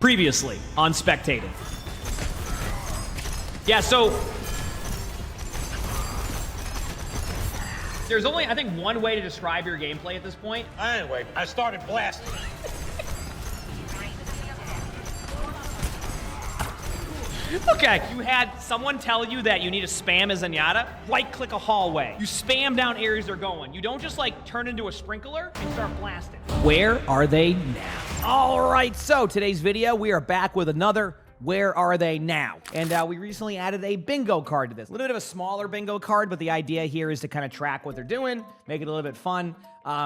Previously on Spectated. Yeah, so there's only, I think, one way to describe your gameplay at this point. Anyway, I started blasting. Okay, you had someone tell you that you need to spam a Zenyatta, right-click a hallway. You spam down areas they're going. You don't just, like, turn into a sprinkler and start blasting. Where are they now? All right, so today's video, we are back with another Where Are They Now? And we recently added a bingo card to this. A little bit of a smaller bingo card, but the idea here is to kind of track what they're doing, make it a little bit fun.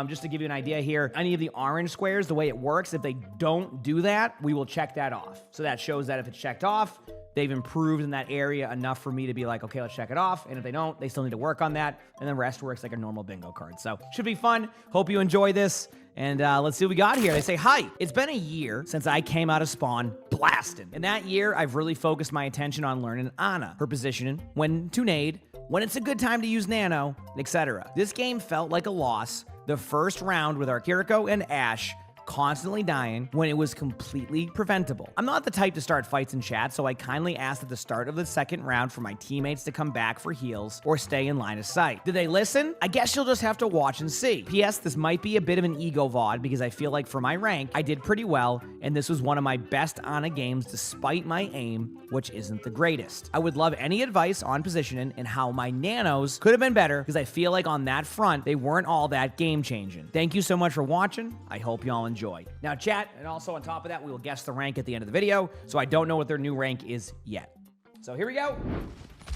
Just to give you an idea here, any of the orange squares, the way it works, if they don't do that, we will check that off. So that shows that if it's checked off, they've improved in that area enough for me to be like, okay, let's check it off. And if they don't, they still need to work on that. And the rest works like a normal bingo card. So should be fun. Hope you enjoy this. And let's see what we got here. They say, hi, it's been a year since I came out of spawn blasting. In that year, I've really focused my attention on learning Ana, her positioning, when to nade, when it's a good time to use nano, etc. This game felt like a loss the first round with our Kiriko and Ashe constantly dying when it was completely preventable. I'm not the type to start fights in chat, so I kindly asked at the start of the second round for my teammates to come back for heals or stay in line of sight. Did they listen? I guess you'll just have to watch and see. P.S. This might be a bit of an ego VOD because I feel like for my rank, I did pretty well, and this was one of my best Ana games despite my aim, which isn't the greatest. I would love any advice on positioning and how my nanos could have been better because I feel like on that front, they weren't all that game-changing. Thank you so much for watching. I hope y'all enjoy. Now, chat, and also on top of that, we will guess the rank at the end of the video, so I don't know what their new rank is yet. So here we go.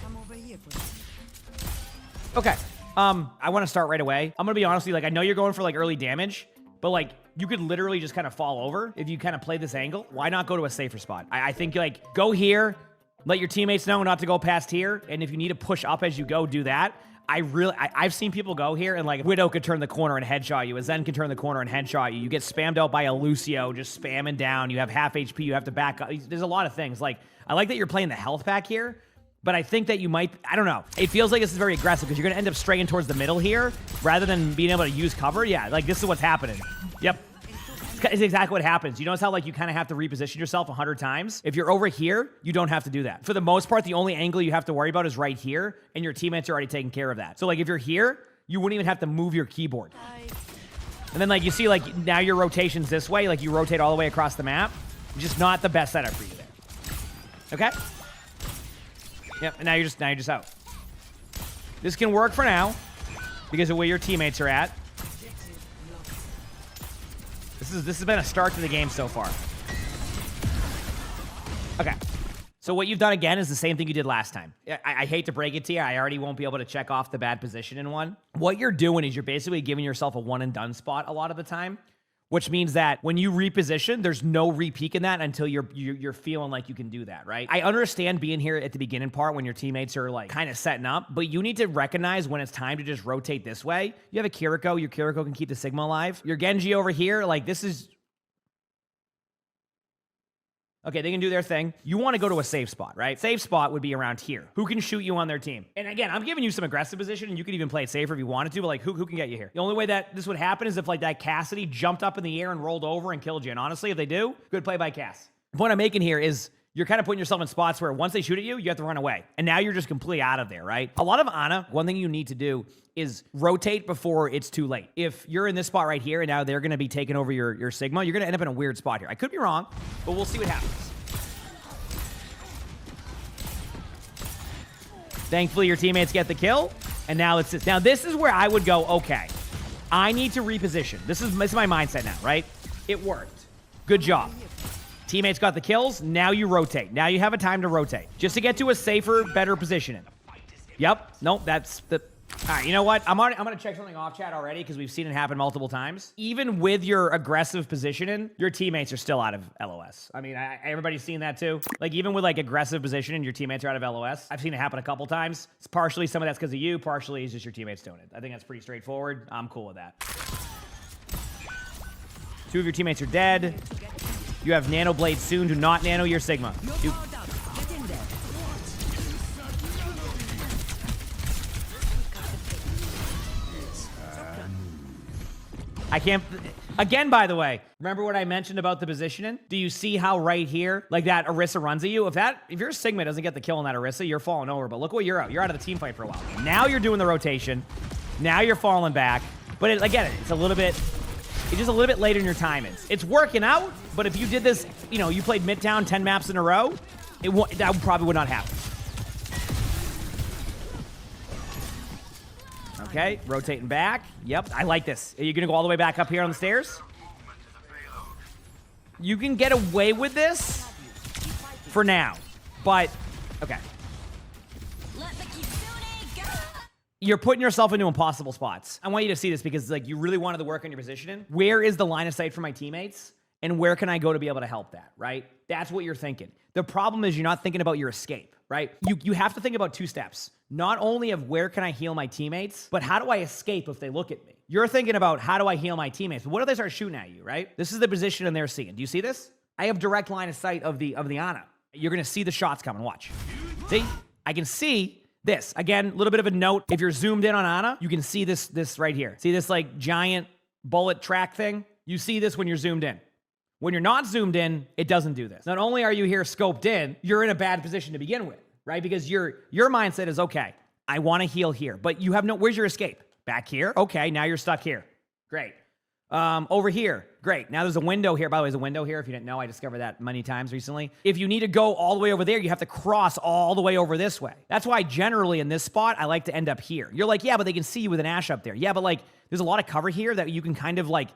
Come over here for Okay, I want to start right away. I'm gonna be honest with you, like, I know you're going for, like, early damage, but, like, you could literally just kind of fall over if you kind of play this angle. Why not go to a safer spot? I think, like, go here, let your teammates know not to go past here, and if you need to push up as you go, do that. I've seen people go here and like Widow could turn the corner and headshot you. A Zen can turn the corner and headshot you. You get spammed out by a Lucio just spamming down. You have half HP. You have to back up. There's a lot of things. Like, I like that you're playing the health pack here, but I think that you might, I don't know. It feels like this is very aggressive because you're going to end up straying towards the middle here rather than being able to use cover. Yeah, like this is what's happening. Yep. It's exactly what happens. You notice how like you kind of have to reposition yourself 100 times? If you're over here, you don't have to do that. For the most part, the only angle you have to worry about is right here, and your teammates are already taking care of that. So like if you're here, you wouldn't even have to move your keyboard. And then like you see like now your rotation's this way, like you rotate all the way across the map. Just not the best setup for you there. Okay? Yep, and now you're just out. This can work for now because of where your teammates are at. This has been a start to the game so far. Okay. So what you've done again is the same thing you did last time. I hate to break it to you. I already won't be able to check off the bad position in one. What you're doing is you're basically giving yourself a one and done spot a lot of the time, which means that when you reposition, there's no re-peek in that until you're feeling like you can do that, right? I understand being here at the beginning part when your teammates are like kind of setting up, but you need to recognize when it's time to just rotate this way. You have a Kiriko, your Kiriko can keep the Sigma alive. Your Genji over here, like this is... Okay, they can do their thing. You want to go to a safe spot, right? Safe spot would be around here. Who can shoot you on their team? And again, I'm giving you some aggressive position, and you could even play it safer if you wanted to, but like, who can get you here? The only way that this would happen is if like that Cassidy jumped up in the air and rolled over and killed you. And honestly, if they do, good play by Cass. The point I'm making here is you're kind of putting yourself in spots where once they shoot at you, you have to run away. And now you're just completely out of there, right? A lot of Ana, one thing you need to do is rotate before it's too late. If you're in this spot right here and now they're going to be taking over your Sigma, you're going to end up in a weird spot here. I could be wrong, but we'll see what happens. Thankfully, your teammates get the kill, and now it's this. Now, this is where I would go, okay, I need to reposition. This is my mindset now, right? It worked. Good job. Teammates got the kills. Now you rotate. Now you have a time to rotate. Just to get to a safer, better positioning. Yep. Nope, that's the... All right, you know what? I'm going to check something off chat already because we've seen it happen multiple times. Even with your aggressive positioning, your teammates are still out of LOS. I mean, everybody's seen that too. Like even with like aggressive positioning, your teammates are out of LOS. I've seen it happen a couple times. It's partially some of that's because of you. Partially is just your teammates doing it. I think that's pretty straightforward. I'm cool with that. 2 of your teammates are dead. You have Nano Blade soon. Do not nano your Sigma. I can't... Again, by the way, remember what I mentioned about the positioning? Do you see how right here, like that Orisa runs at you? If your Sigma doesn't get the kill on that Orisa, you're falling over. But look what you're out. You're out of the team fight for a while. Now you're doing the rotation. Now you're falling back. But again, it's just a little bit later in your timings. It's working out, but if you did this, you know, you played Midtown 10 maps in a row, that probably would not happen. Okay, rotating back. Yep, I like this. Are you gonna go all the way back up here on the stairs? You can get away with this for now, but okay. You're putting yourself into impossible spots. I want you to see this because like you really wanted to work on your positioning. Where is the line of sight for my teammates? And where can I go to be able to help that, right? That's what you're thinking. The problem is you're not thinking about your escape, right? You have to think about 2 steps. Not only of where can I heal my teammates, but how do I escape if they look at me? You're thinking about how do I heal my teammates, but what if they start shooting at you, right? This is the position and they're seeing. Do you see this? I have direct line of sight of the Ana. You're gonna see the shots coming, watch. See, I can see this. Again, a little bit of a note. If you're zoomed in on Ana, you can see this right here. See this like giant bullet track thing? You see this when you're zoomed in. When you're not zoomed in, it doesn't do this. Not only are you here scoped in, you're in a bad position to begin with, right? Because your mindset is, okay, I want to heal here, but you have where's your escape? Back here? Okay, now you're stuck here. Great. Over here. Great. Now there's a window here. By the way, there's a window here. If you didn't know, I discovered that many times recently. If you need to go all the way over there, you have to cross all the way over this way. That's why generally in this spot, I like to end up here. You're like, yeah, but they can see you with an Ash up there. Yeah, but like there's a lot of cover here that you can kind of like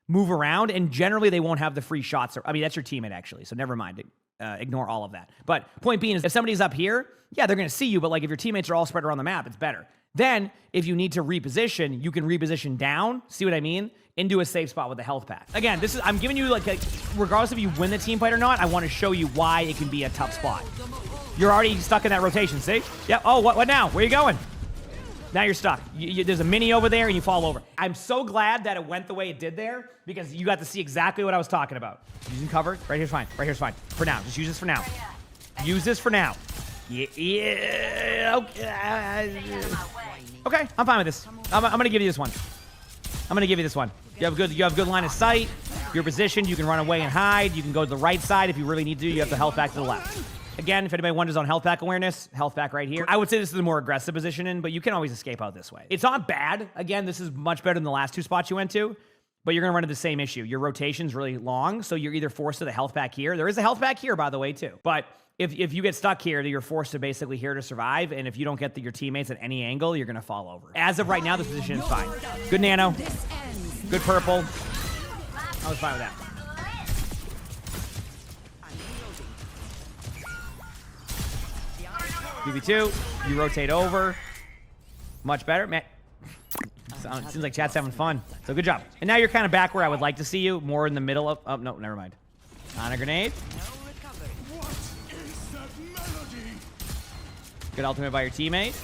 move around, and generally they won't have the free shots. I mean, that's your teammate actually, so never mind. Ignore all of that. But point being is if somebody's up here, yeah, they're going to see you, but like if your teammates are all spread around the map, it's better. Then if you need to reposition, you can reposition down, see what I mean, into a safe spot with the health pack. Again, I'm giving you like regardless if you win the team fight or not, I want to show you why it can be a tough spot. You're already stuck in that rotation, see? Yep. Oh, what now? Where are you going? Now you're stuck. There's a mini over there and you fall over. I'm so glad that it went the way it did there because you got to see exactly what I was talking about. Using cover, right here's fine. Right here's fine. For now, just use this for now. Use this for now. Yeah. Okay, I'm fine with this. I'm gonna give you this one. I'm gonna give you this one. You have good line of sight. You're positioned. You can run away and hide. You can go to the right side if you really need to. You have the health back to the left. Again, if anybody wonders on health pack awareness, health pack right here. I would say this is a more aggressive positioning, but you can always escape out this way. It's not bad. Again, this is much better than the last 2 spots you went to, but you're going to run into the same issue. Your rotation's really long, so you're either forced to the health pack here. There is a health pack here, by the way, too. But if you get stuck here, you're forced to basically here to survive, and if you don't get your teammates at any angle, you're going to fall over. As of right now, this position is fine. Good nano. Good purple. I was fine with that. BB2, you rotate over. Much better. Man, it seems like chat's having fun. So good job. And now you're kind of back where I would like to see you, more in the middle of... Oh, no, never mind. On a grenade. Good ultimate by your teammate.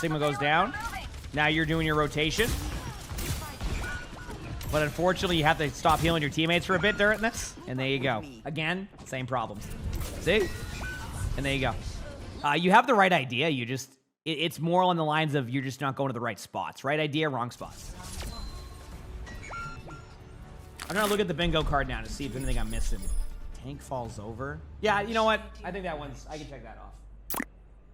Sigma goes down. Now you're doing your rotation. But unfortunately, you have to stop healing your teammates for a bit during this. And there you go. Again, same problems. See? And there you go. You have the right idea. You just, it's more along the lines of you're just not going to the right spots. Right idea, wrong spots. I'm going to look at the bingo card now to see if anything I'm missing. Tank falls over. Yeah, you know what? I think that one's, I can check that off.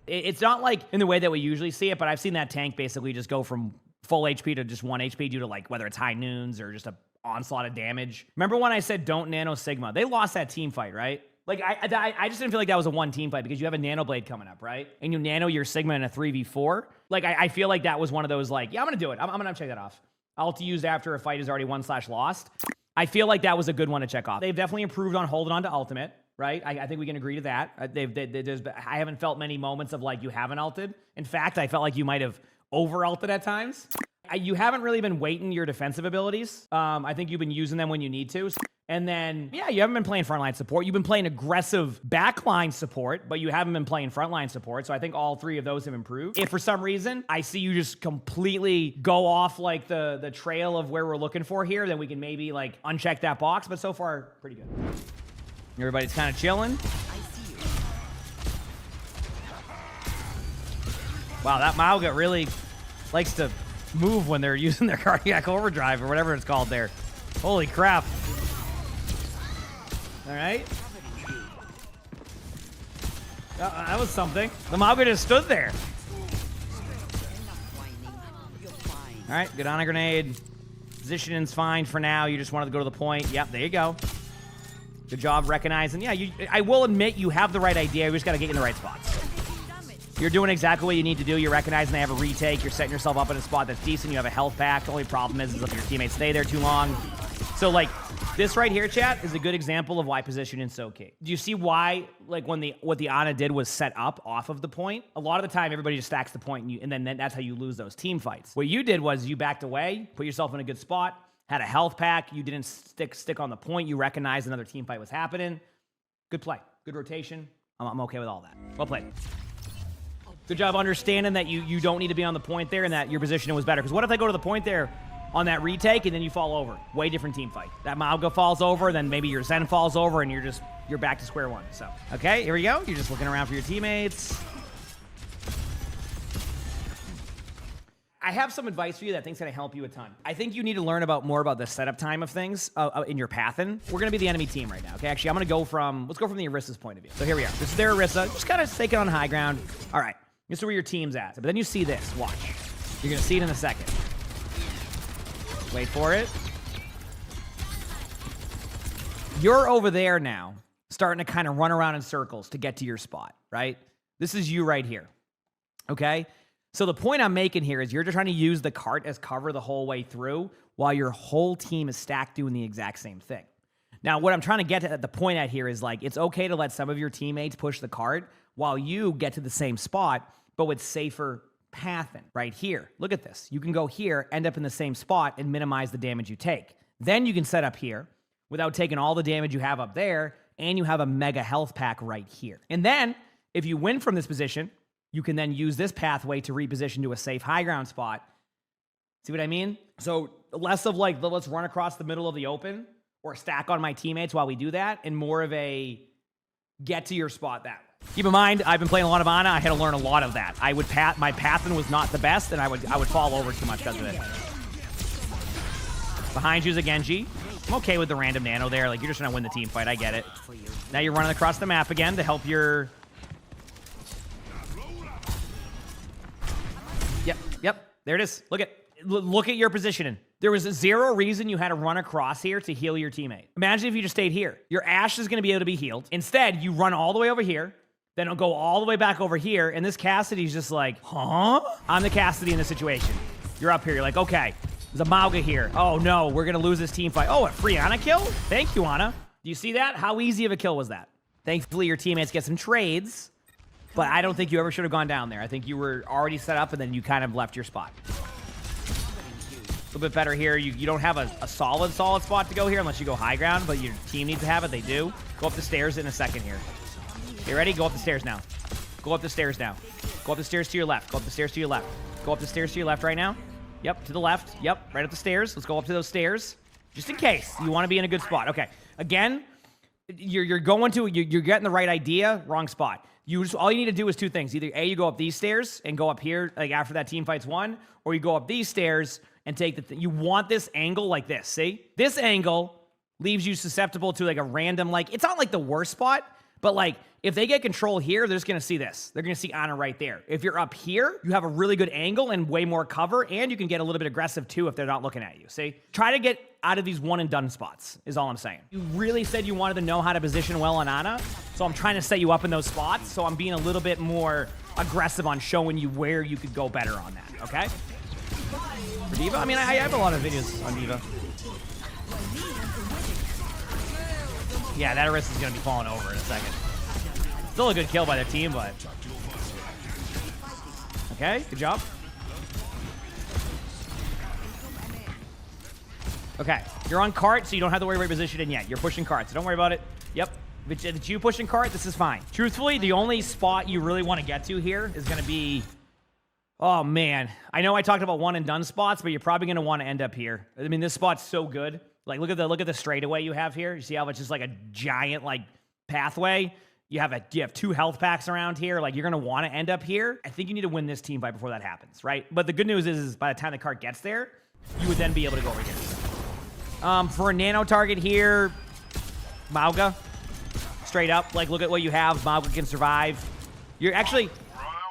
It's not like in the way that we usually see it, but I've seen that tank basically just go from full HP to just 1 HP due to like whether it's high noons or just a onslaught of damage. Remember when I said don't nano Sigma? They lost that team fight, right? Like, I just didn't feel like that was a 1 team fight because you have a nano blade coming up, right? And you nano your Sigma in a 3v4. Like, I feel like that was one of those, like, yeah, I'm going to do it. I'm going to check that off. Ult used after a fight is already won/lost. I feel like that was a good one to check off. They've definitely improved on holding on to ultimate, right? I think we can agree to that. I haven't felt many moments of, like, you haven't ulted. In fact, I felt like you might have over-ulted at times. You haven't really been weighting your defensive abilities. I think you've been using them when you need to. And then, yeah, you haven't been playing frontline support. You've been playing aggressive backline support, but you haven't been playing frontline support. So I think all 3 of those have improved. If for some reason I see you just completely go off like the trail of where we're looking for here, then we can maybe like uncheck that box. But so far, pretty good. Everybody's kind of chilling. Wow, that Mauga really likes to move when they're using their cardiac overdrive or whatever it's called there. Holy crap. All right. That was something. The Mauga just stood there. All right, good on a grenade. Positioning's fine for now. You just wanted to go to the point. Yep, there you go. Good job recognizing. Yeah, I will admit you have the right idea. You just got to get in the right spots. You're doing exactly what you need to do. You're recognizing they have a retake. You're setting yourself up in a spot that's decent. You have a health pack. The only problem is if your teammates stay there too long. So, like, this right here, chat, is a good example of why positioning is so key. Do you see why, like, what the Ana did was set up off of the point? A lot of the time, everybody just stacks the point, and then that's how you lose those team fights. What you did was you backed away, put yourself in a good spot, had a health pack. You didn't stick on the point. You recognized another team fight was happening. Good play. Good rotation. I'm okay with all that. Well played. Good job understanding that you don't need to be on the point there and that your positioning was better. Because what if they go to the point there on that retake and then you fall over? Way different team fight. That Mauga falls over, then maybe your Zen falls over and you're back to square one. So, okay, here we go. You're just looking around for your teammates. I have some advice for you that I think is going to help you a ton. I think you need to learn more about the setup time of things in your pathing. We're going to be the enemy team right now, okay? Actually, let's go from the Orisa's point of view. So here we are. This is their Orisa. Just kind of take it on high ground. All right. This is where your team's at. But then you see this. Watch. You're going to see it in a second. Wait for it. You're over there now, starting to kind of run around in circles to get to your spot, right? This is you right here, okay? So the point I'm making here is you're just trying to use the cart as cover the whole way through while your whole team is stacked doing the exact same thing. Now, what I'm trying to get at the point at here is, like, it's okay to let some of your teammates push the cart while you get to the same spot, but with safer pathing right here. Look at this. You can go here, end up in the same spot, and minimize the damage you take. Then you can set up here without taking all the damage you have up there, and you have a mega health pack right here. And then, if you win from this position, you can then use this pathway to reposition to a safe high ground spot. See what I mean? So less of like, let's run across the middle of the open or stack on my teammates while we do that, and more of a get to your spot that way. Keep in mind, I've been playing a lot of Ana. I had to learn a lot of that. My pathing was not the best, and I would fall over too much because of it. Behind you is a Genji. I'm okay with the random nano there. Like, you're just trying to win the team fight. I get it. Now you're running across the map again to help your... Yep. There it is. Look at your positioning. There was zero reason you had to run across here to heal your teammate. Imagine if you just stayed here. Your Ashe is going to be able to be healed. Instead, you run all the way over here, then it'll go all the way back over here, and this Cassidy's just like, huh? I'm the Cassidy in this situation. You're up here. You're like, okay, there's a Mauga here. Oh, no, we're going to lose this team fight. Oh, a free Ana kill? Thank you, Ana. Do you see that? How easy of a kill was that? Thankfully, your teammates get some trades, but I don't think you ever should have gone down there. I think you were already set up, and then you kind of left your spot. A little bit better here. You don't have a solid spot to go here unless you go high ground, but your team needs to have it. They do. Go up the stairs in a second here. You ready? Go up the stairs now. Go up the stairs now. Go up the stairs to your left. Go up the stairs to your left. Go up the stairs to your left right now. Yep, to the left. Yep, right up the stairs. Let's go up to those stairs. Just in case. You want to be in a good spot. Okay. Again, you're getting the right idea. Wrong spot. All you need to do is two things. Either A, you go up these stairs and go up here, like after that team fight's won, or you go up these stairs and take you want this angle like this, see? This angle leaves you susceptible to like a random, like, it's not like the worst spot, but like, if they get control here, they're just gonna see this. They're gonna see Ana right there. If you're up here, you have a really good angle and way more cover, and you can get a little bit aggressive too if they're not looking at you, see? Try to get out of these one and done spots, is all I'm saying. You really said you wanted to know how to position well on Ana, so I'm trying to set you up in those spots, so I'm being a little bit more aggressive on showing you where you could go better on that, okay? For D.Va? I mean, I have a lot of videos on D.Va. Yeah, that Orisa is going to be falling over in a second. Still a good kill by their team, but... Okay, good job. Okay, you're on cart, so you don't have to worry about positioning yet. You're pushing cart, so don't worry about it. Yep, if it's you pushing cart, this is fine. Truthfully, the only spot you really want to get to here is going to be... Oh, man. I know I talked about one and done spots, but you're probably going to want to end up here. I mean, this spot's so good. Like, look at the straightaway you have here. You see how it's just like a giant, like, pathway? You have 2 health packs around here. Like, you're going to want to end up here. I think you need to win this team fight before that happens, right? But the good news is by the time the cart gets there, you would then be able to go over here. For a nano target here, Mauga. Straight up. Like, look at what you have. Mauga can survive. You're actually...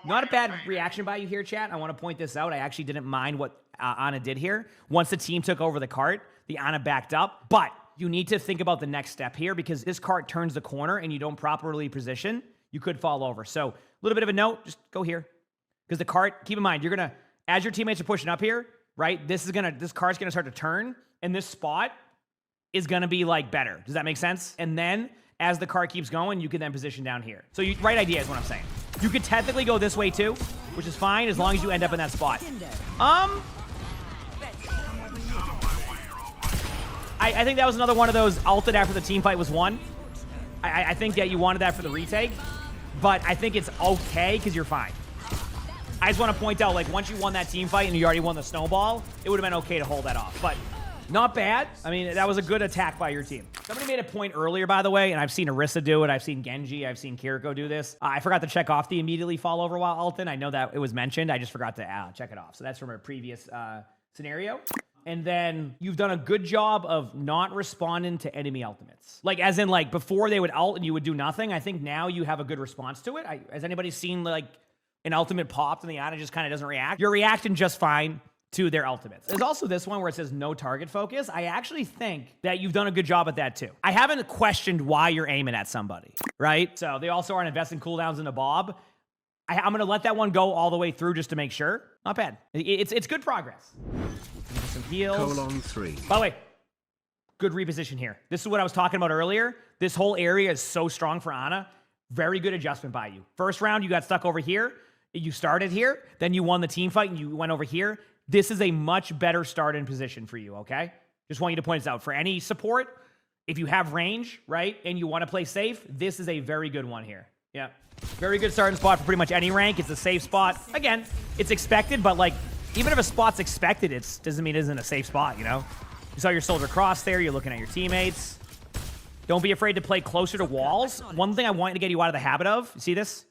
Not a bad reaction by you here, chat. I want to point this out. I actually didn't mind what Ana did here. Once the team took over the cart, the Ana backed up. But you need to think about the next step here because this cart turns the corner and you don't properly position, you could fall over. So a little bit of a note, just go here. Because the cart, keep in mind, you're going to, as your teammates are pushing up here, right, this cart's going to start to turn, and this spot is going to be, like, better. Does that make sense? And then, as the cart keeps going, you can then position down here. So right idea is what I'm saying. You could technically go this way too, which is fine as long as you end up in that spot. I think that was another one of those ulted after the team fight was won. I think that you wanted that for the retake, but I think it's okay because you're fine. I just want to point out, like, once you won that team fight and you already won the snowball, it would have been okay to hold that off, but not bad. I mean, that was a good attack by your team. Somebody made a point earlier, by the way, and I've seen Orisa do it. I've seen Genji. I've seen Kiriko do this. I forgot to check off the immediately fall over while ulting. I know that it was mentioned. I just forgot to check it off. So that's from a previous scenario. And then you've done a good job of not responding to enemy ultimates. Like, as in, like, before they would ult and you would do nothing. I think now you have a good response to it. Has anybody seen, like, an ultimate popped and the Ana just kind of doesn't react? You're reacting just fine to their ultimates. There's also this one where it says no target focus. I actually think that you've done a good job at that too. I haven't questioned why you're aiming at somebody, right? So they also aren't investing cooldowns in the Bob. I'm going to let that one go all the way through just to make sure. Not bad. It's good progress. Some heals. :3. By the way, good reposition here. This is what I was talking about earlier. This whole area is so strong for Ana. Very good adjustment by you. First round, you got stuck over here. You started here. Then you won the team fight and you went over here. This is a much better start in position for you, okay? Just want you to point this out. For any support, if you have range, right, and you want to play safe, this is a very good one here. Yeah. Very good starting spot for pretty much any rank. It's a safe spot. Again, it's expected, but, like, even if a spot's expected, it doesn't mean it isn't a safe spot, you know? You saw your soldier cross there. You're looking at your teammates. Don't be afraid to play closer to walls. One thing I want to get you out of the habit of, you see this?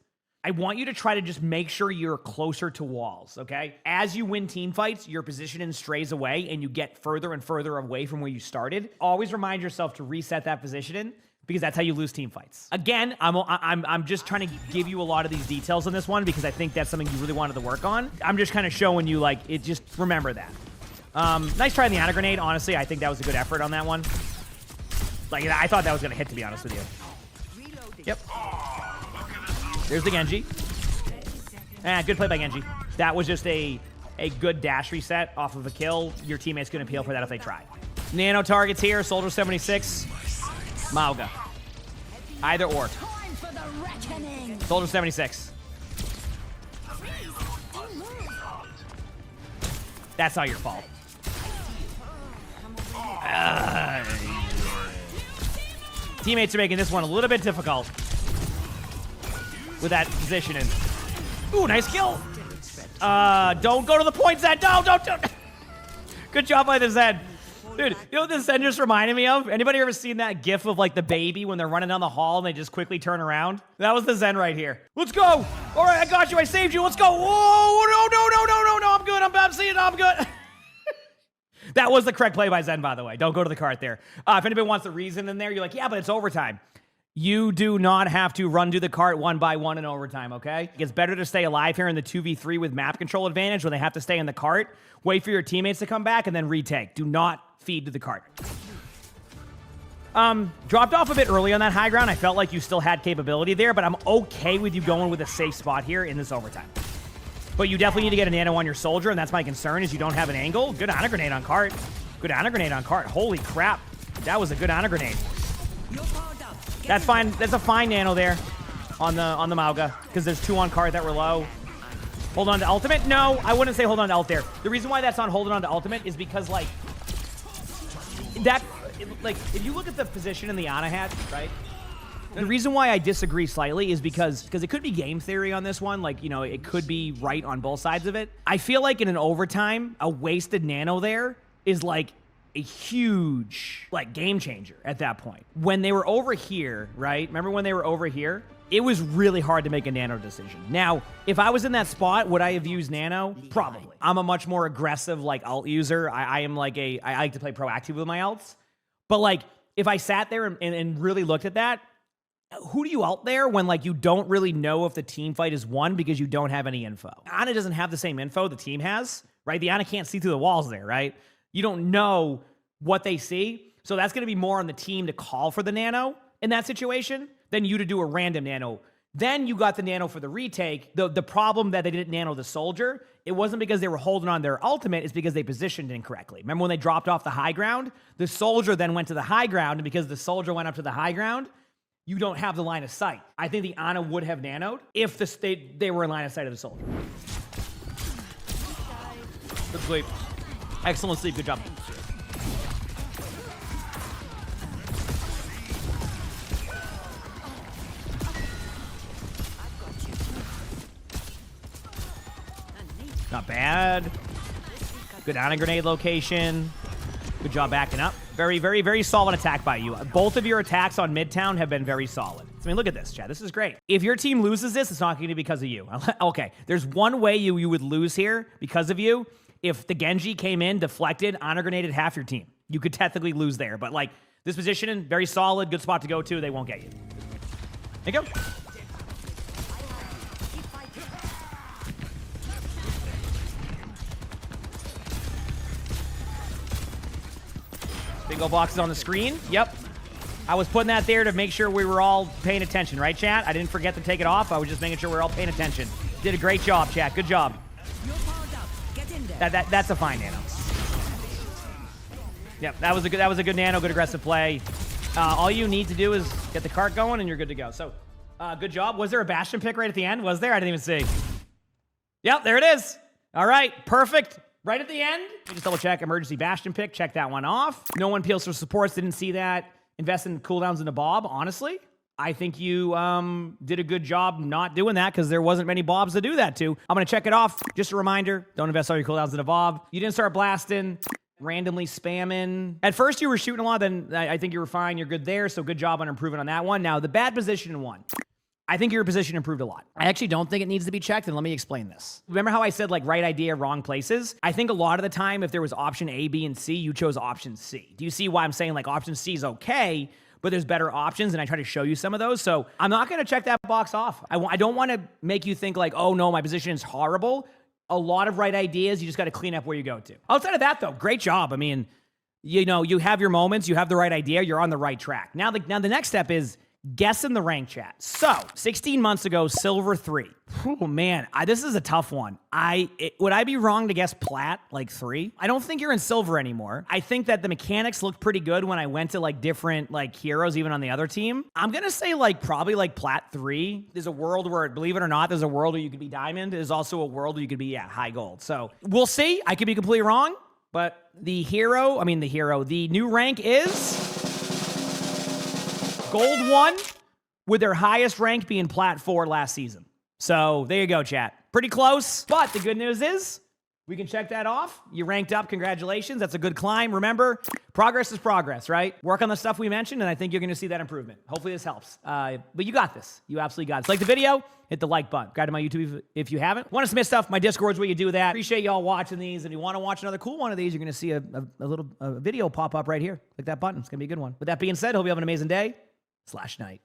I want you to try to just make sure you're closer to walls, okay? As you win team fights, your position strays away and you get further and further away from where you started. Always remind yourself to reset that position because that's how you lose team fights. Again, I'm just trying to give you a lot of these details on this one because I think that's something you really wanted to work on. I'm just kind of showing you, like, it. Just remember that. Nice try on the Ana grenade. Honestly, I think that was a good effort on that one. Like, I thought that was going to hit, to be honest with you. Yep. There's the Genji. Good play by Genji. That was just a good dash reset off of a kill. Your teammate's going to appeal for that if they try. Nano targets here. Soldier 76. Mauga. Either or. Soldier 76. That's not your fault. Teammates are making this one a little bit difficult with that positioning. Ooh, nice kill. Don't go to the point, Zen. No, don't. Good job by the Zen. Dude, you know what this Zen just reminded me of? Anybody ever seen that gif of, like, the baby when they're running down the hall and they just quickly turn around? That was the Zen right here. Let's go. All right, I got you. I saved you. Let's go. Whoa, no. I'm good. I'm seeing it. I'm good. That was the correct play by Zen, by the way. Don't go to the cart there. If anybody wants the reason in there, you're like, yeah, but it's overtime. You do not have to run to the cart one by one in overtime, okay? It's better to stay alive here in the 2v3 with map control advantage when they have to stay in the cart. Wait for your teammates to come back and then retake. Do not feed to the cart. Dropped off a bit early on that high ground. I felt like you still had capability there, but I'm okay with you going with a safe spot here in this overtime. But you definitely need to get a nano on your soldier, and that's my concern is you don't have an angle. Good Ana grenade on cart. Good Ana grenade on cart. Holy crap. That was a good Ana grenade. That's fine. That's a fine nano there on the Mauga because there's 2 on cart that were low. Hold on to ultimate? No, I wouldn't say hold on to ult there. The reason why that's on holding on to ultimate is because, like, if you look at the position in the Ana hat, right? The reason why I disagree slightly is because it could be game theory on this one. Like, you know, it could be right on both sides of it. I feel like in an overtime, a wasted nano there is, like, a huge, like, game changer at that point. When they were over here, right? Remember when they were over here? It was really hard to make a nano decision. Now, if I was in that spot, would I have used nano? Probably. I'm a much more aggressive, like, alt user. I like to play proactive with my alts. But, like, if I sat there and really looked at that, who do you alt there when, like, you don't really know if the team fight is won because you don't have any info? Ana doesn't have the same info the team has, right? The Ana can't see through the walls there, right? You don't know what they see. So that's going to be more on the team to call for the nano in that situation than you to do a random nano. Then you got the nano for the retake. The problem that they didn't nano the soldier, it wasn't because they were holding on their ultimate, it's because they positioned incorrectly. Remember when they dropped off the high ground? The soldier then went to the high ground, and because the soldier went up to the high ground, you don't have the line of sight. I think the Ana would have nanoed if they were in line of sight of the soldier. Good sleep. Excellent sleep. Good job. Not bad. Good Ana grenade location. Good job backing up. Very, very, very solid attack by you. Both of your attacks on Midtown have been very solid. I mean, look at this, chat. This is great. If your team loses this, it's not going to be because of you. Okay, there's one way you would lose here because of you. If the Genji came in, deflected, Ana grenaded half your team. You could technically lose there. But, like, this positioning, very solid. Good spot to go to. They won't get you. There you go. Bingo boxes on the screen. Yep. I was putting that there to make sure we were all paying attention, right, chat? I didn't forget to take it off. I was just making sure we we're all paying attention. Did a great job, chat. Good job. That's a fine nano. Yep, that was a good nano, good aggressive play. All you need to do is get the cart going and you're good to go. So, good job. Was there a Bastion pick right at the end? Was there? I didn't even see. Yep, there it is. All right, perfect. Right at the end, just double check emergency Bastion pick. Check that one off. No one peels for supports. Didn't see that. Invest in cooldowns into Bob. Honestly, I think you did a good job not doing that because there wasn't many Bobs to do that to. I'm going to check it off. Just a reminder, don't invest all your cooldowns into Bob. You didn't start blasting, randomly spamming. At first, you were shooting a lot. Then I think you were fine. You're good there. So good job on improving on that one. Now, the bad position in one. I think your position improved a lot. I actually don't think it needs to be checked, and let me explain this. Remember how I said, like, right idea, wrong places? I think a lot of the time, if there was option A, B, and C, you chose option C. Do you see why I'm saying, like, option C is okay, but there's better options, and I try to show you some of those? So I'm not going to check that box off. I don't want to make you think, like, oh, no, my position is horrible. A lot of right ideas, you just got to clean up where you go to. Outside of that, though, great job. I mean, you know, you have your moments, you have the right idea, you're on the right track. Now the next step is guess in the rank chat. So, 16 months ago, Silver 3. Oh, man. This is a tough one. Would I be wrong to guess Plat, like 3? I don't think you're in Silver anymore. I think that the mechanics looked pretty good when I went to, like, different, like, heroes, even on the other team. I'm gonna say, like, probably, like, Plat 3. There's a world where, believe it or not, there's a world where you could be Diamond. There's also a world where you could be, yeah, high gold. So, we'll see. I could be completely wrong. But the new rank is Gold 1, with their highest rank being Plat 4 last season. So there you go, chat. Pretty close, but the good news is we can check that off. You ranked up. Congratulations. That's a good climb. Remember, progress is progress, right? Work on the stuff we mentioned, and I think you're going to see that improvement. Hopefully this helps. But you got this. You absolutely got this. Like the video, hit the like button. Subscribe to my YouTube if you haven't. Want to submit stuff? My Discord's where you do that. Appreciate y'all watching these. And if you want to watch another cool one of these, you're going to see a little video pop up right here. Click that button. It's going to be a good one. With that being said, hope you have an amazing day / night.